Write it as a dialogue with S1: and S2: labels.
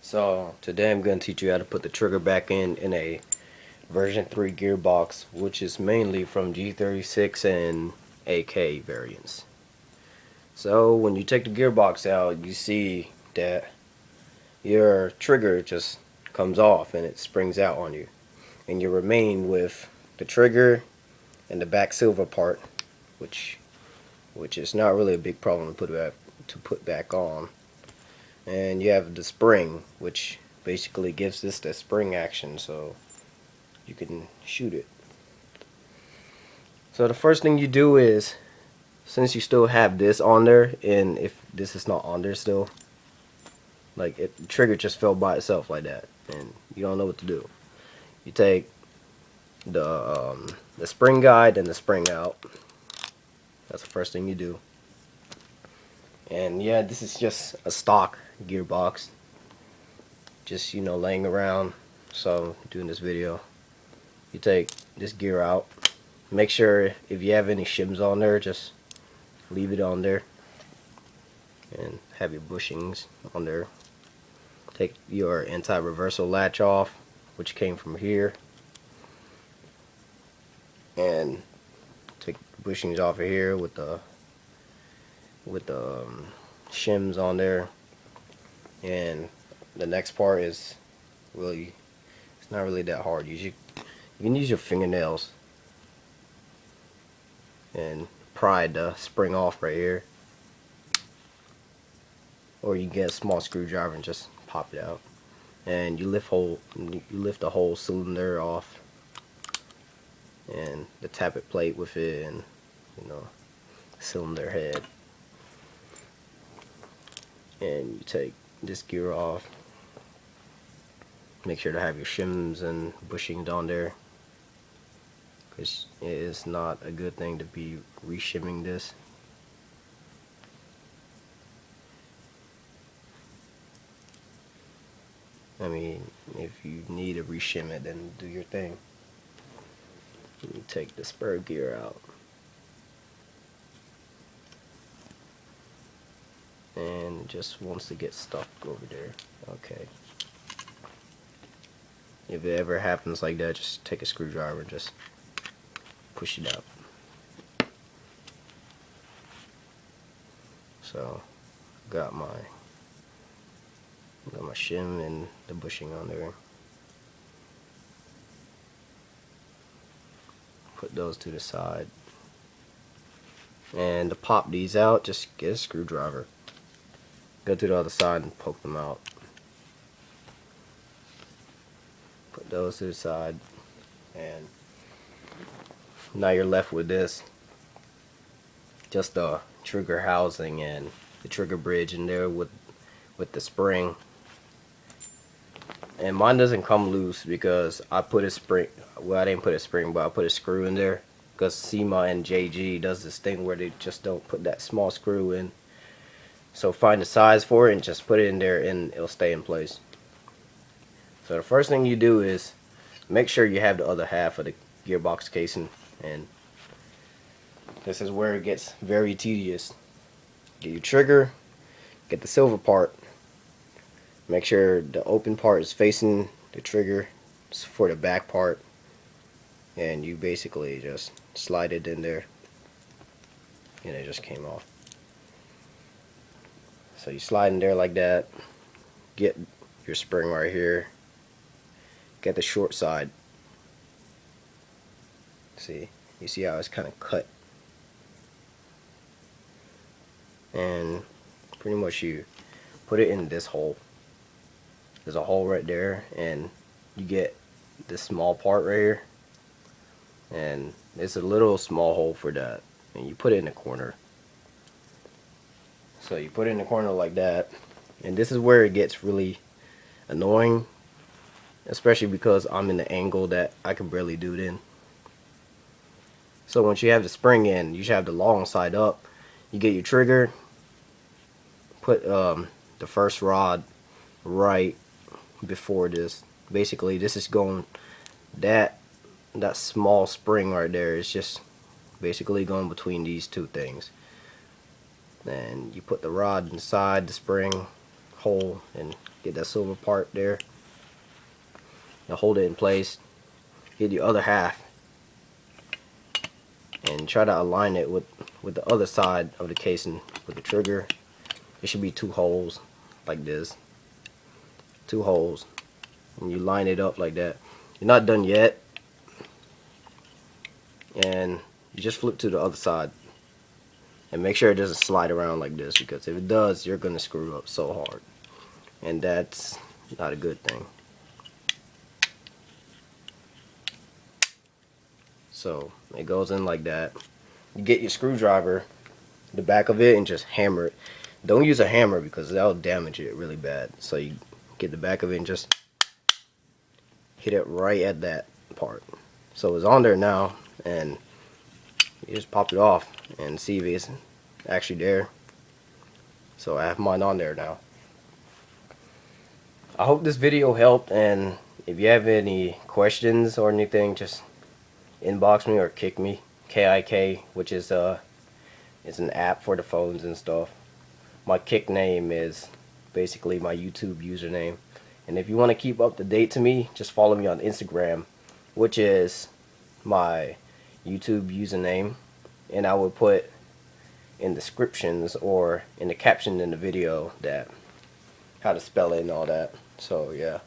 S1: So today I'm going to teach you how to put the trigger back in a version 3 gearbox, which is mainly from G36 and AK variants. So when you take the gearbox out, you see that your trigger just comes off and it springs out on you, and you remain with the trigger and the back silver part, which is not really a big problem to put back on. And you have the spring, which basically gives this the spring action so you can shoot it. So the first thing you do is, since you still have this on there, and if this is not on there still, like the trigger just fell by itself like that and you don't know what to do, you take the spring guide and the spring out. That's the first thing you do. And yeah, this is just a stock gearbox, just laying around. So doing this video, you take this gear out. Make sure if you have any shims on there, just leave it on there, and have your bushings on there. Take your anti-reversal latch off, which came from here, and take the bushings off of here with the shims on there. And the next part is really, it's not really that hard. You can use your fingernails and pry the spring off right here, or you get a small screwdriver and just pop it out, and you lift the whole cylinder off, and the tappet plate with it, and cylinder head. And you take this gear off. Make sure to have your shims and bushings on there, because it is not a good thing to be re-shimming this. I mean, if you need to re-shim it, then do your thing. You take the spur gear out, and it just wants to get stuck over there. Okay. If it ever happens like that, just take a screwdriver and just push it out. So, got my shim and the bushing on there. Put those to the side. And to pop these out, just get a screwdriver. Go to the other side and poke them out. Put those to the side, and now you're left with this. Just the trigger housing and the trigger bridge in there with the spring. And mine doesn't come loose because I put a spring. Well, I didn't put a spring, but I put a screw in there, because SEMA and JG does this thing where they just don't put that small screw in. So find the size for it and just put it in there, and it'll stay in place. So the first thing you do is make sure you have the other half of the gearbox casing, and this is where it gets very tedious. Get your trigger, get the silver part, make sure the open part is facing the trigger for the back part, and you basically just slide it in there, and it just came off. So you slide in there like that, get your spring right here, get the short side. See, you see how it's kind of cut, and pretty much you put it in this hole. There's a hole right there, and you get this small part right here, and it's a little small hole for that, and you put it in the corner. So you put it in the corner like that, and this is where it gets really annoying, especially because I'm in the angle that I can barely do it in. So once you have the spring in, you should have the long side up. You get your trigger, put the first rod right before this. Basically, this is going, that small spring right there is just basically going between these two things. Then you put the rod inside the spring hole and get that silver part there. Now hold it in place. Get the other half and try to align it with the other side of the casing with the trigger. It should be 2 holes like this. 2 holes. And you line it up like that. You're not done yet. And you just flip to the other side. And make sure it doesn't slide around like this, because if it does, you're going to screw up so hard. And that's not a good thing. So it goes in like that. You get your screwdriver, the back of it, and just hammer it. Don't use a hammer because that'll damage it really bad. So you get the back of it and just hit it right at that part. So it's on there now, and you just pop it off and see if it's actually there. So I have mine on there now. I hope this video helped, and if you have any questions or anything, just inbox me or kick me. KIK, which is it's an app for the phones and stuff. My kick name is basically my YouTube username. And if you want to keep up to date to me, just follow me on Instagram, which is my YouTube username, and I will put in descriptions or in the caption in the video that how to spell it and all that. So yeah.